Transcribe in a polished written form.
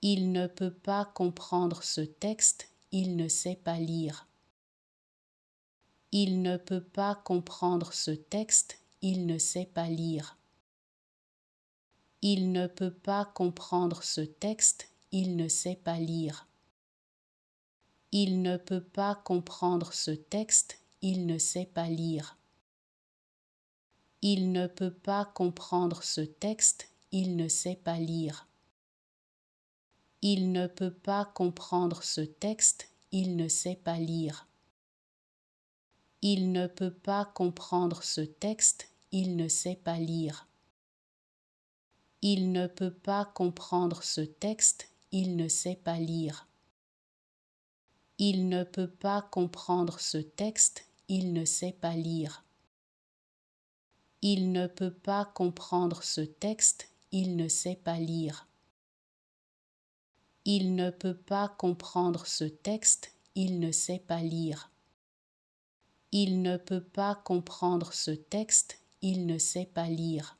Il ne peut pas comprendre ce texte, il ne sait pas lire. Il ne peut pas comprendre ce texte, il ne sait pas lire. Il ne peut pas comprendre ce texte, il ne sait pas lire. Il ne peut pas comprendre ce texte, il ne sait pas lire. Il ne peut pas comprendre ce texte, il ne sait pas lire. Il ne peut pas comprendre ce texte, il ne sait pas lire. Il ne peut pas comprendre ce texte, il ne sait pas lire. Il ne peut pas comprendre ce texte, il ne sait pas lire. Il ne peut pas comprendre ce texte, il ne sait pas lire. Il ne peut pas comprendre ce texte, il ne sait pas lire. Il ne peut pas comprendre ce texte, il ne sait pas lire. Il ne peut pas comprendre ce texte, il ne sait pas lire.